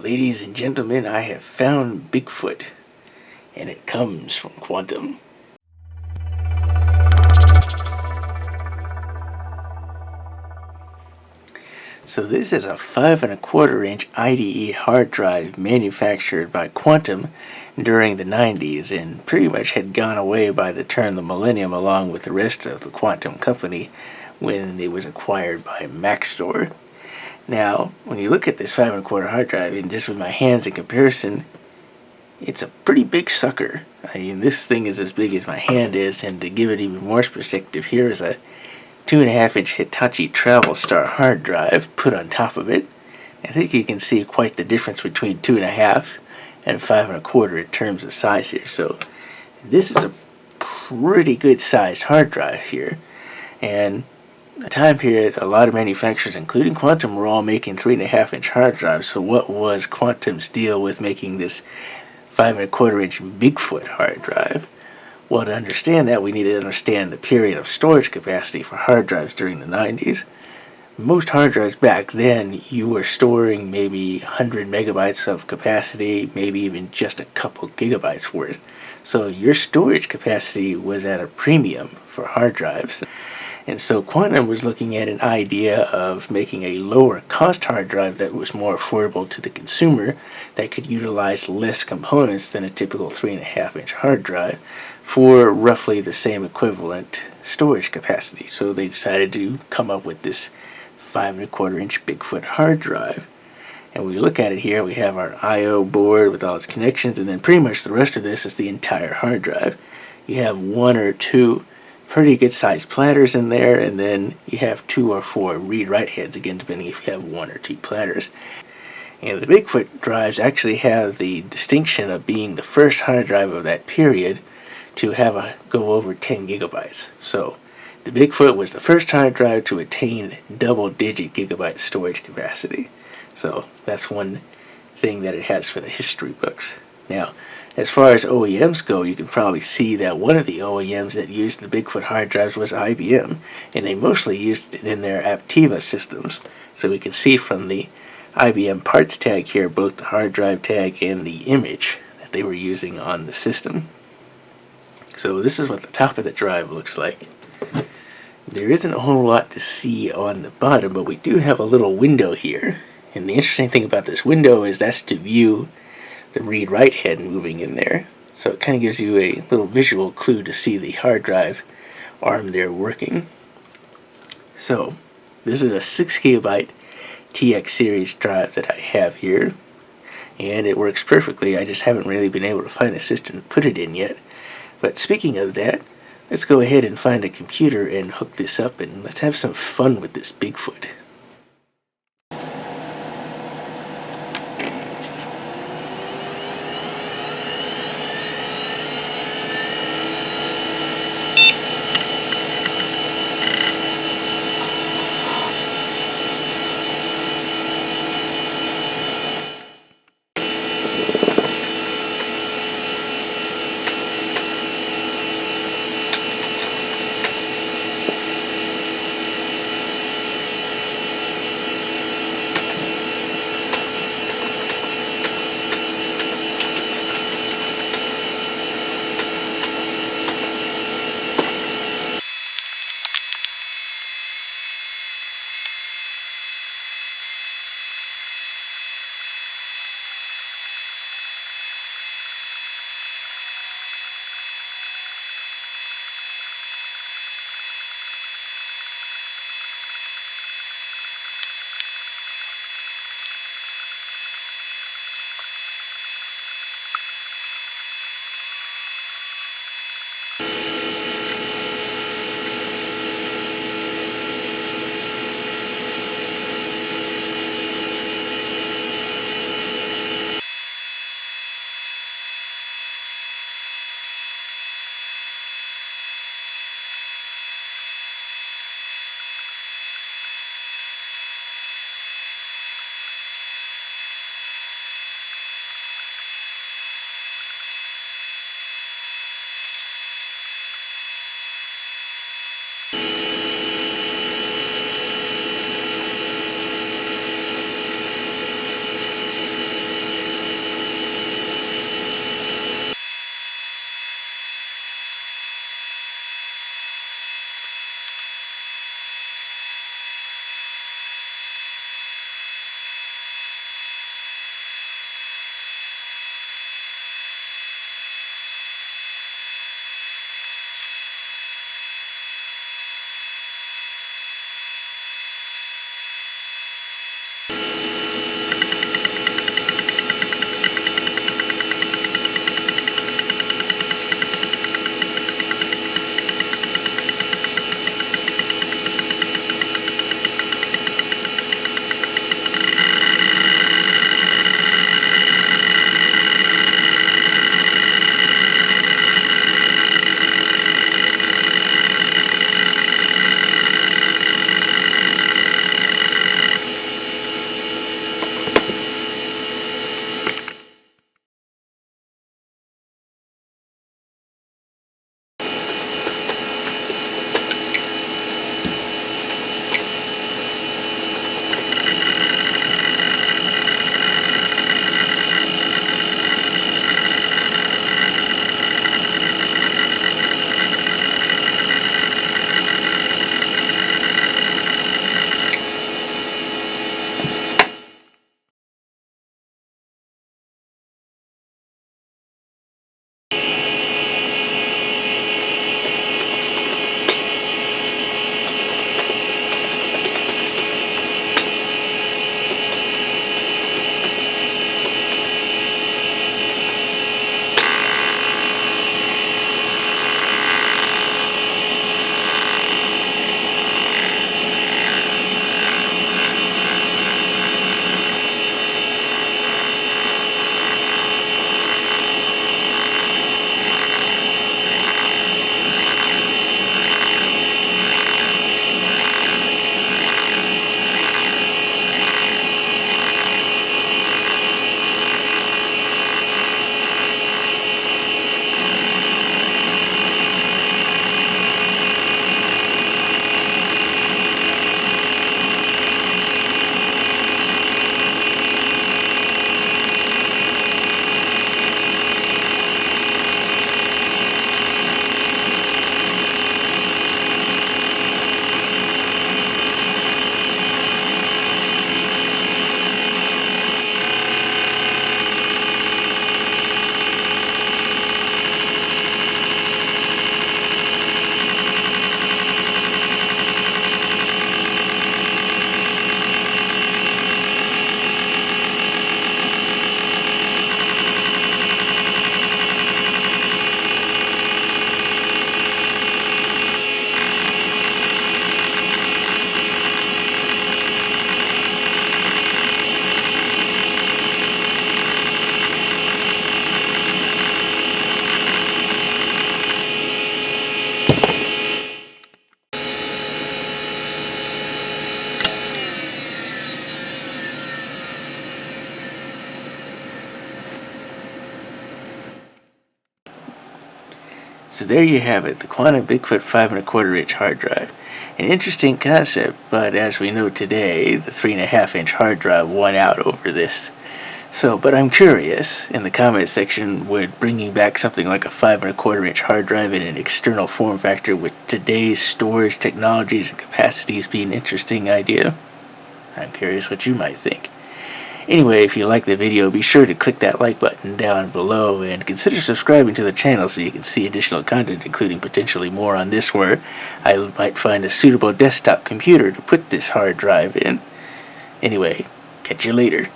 Ladies and gentlemen, I have found Bigfoot, and it comes from Quantum. So this is a 5¼ inch IDE hard drive manufactured by Quantum during the 90s and pretty much had gone away by the turn of the millennium along with the rest of the Quantum company when it was acquired by Maxtor. Now, when you look at this 5¼ hard drive, and just with my hands in comparison, it's a pretty big sucker. I mean, this thing is as big as my hand is, and to give it even more perspective, here is a 2½ inch Hitachi Travel Star hard drive put on top of it. I think you can see quite the difference between 2½ and 5¼ in terms of size here. So this is a pretty good sized hard drive here. And a time period, a lot of manufacturers, including Quantum, were all making 3½ inch hard drives. So what was Quantum's deal with making this 5¼ inch Bigfoot hard drive? Well, to understand that, we need to understand the period of storage capacity for hard drives during the 90s. Most hard drives back then, you were storing maybe 100 megabytes of capacity, maybe even just a couple gigabytes worth. So your storage capacity was at a premium for hard drives. And so Quantum was looking at an idea of making a lower cost hard drive that was more affordable to the consumer, that could utilize less components than a typical 3½ inch hard drive for roughly the same equivalent storage capacity. So they decided to come up with this 5¼ inch Bigfoot hard drive. And when we look at it here, we have our I/O board with all its connections, and then pretty much the rest of this is the entire hard drive. You have 1 or 2 pretty good sized platters in there, and then you have 2 or 4 read-write heads, again depending if you have 1 or 2 platters. And the Bigfoot drives actually have the distinction of being the first hard drive of that period to have go over 10 gigabytes. So the Bigfoot was the first hard drive to attain double-digit gigabyte storage capacity. So that's one thing that it has for the history books. Now, as far as OEMs go, you can probably see that one of the OEMs that used the Bigfoot hard drives was IBM, and they mostly used it in their Aptiva systems. So we can see from the IBM parts tag here, both the hard drive tag and the image that they were using on the system. So this is what the top of the drive looks like. There isn't a whole lot to see on the bottom, but we do have a little window here. And the interesting thing about this window is that's to view the read-write head moving in there. So it kind of gives you a little visual clue to see the hard drive arm there working. So this is a 6 gigabyte TX series drive that I have here, and it works perfectly. I just haven't really been able to find a system to put it in yet. But speaking of that, let's go ahead and find a computer and hook this up, and let's have some fun with this Bigfoot. So there you have it, the Quantum Bigfoot 5¼ inch hard drive. An interesting concept, but as we know today, the 3.5 inch hard drive won out over this. But I'm curious, in the comment section, would bringing back something like a 5¼ inch hard drive in an external form factor with today's storage technologies and capacities be an interesting idea? I'm curious what you might think. Anyway, if you like the video, be sure to click that like button down below and consider subscribing to the channel so you can see additional content, including potentially more on this where I might find a suitable desktop computer to put this hard drive in. Anyway, catch you later.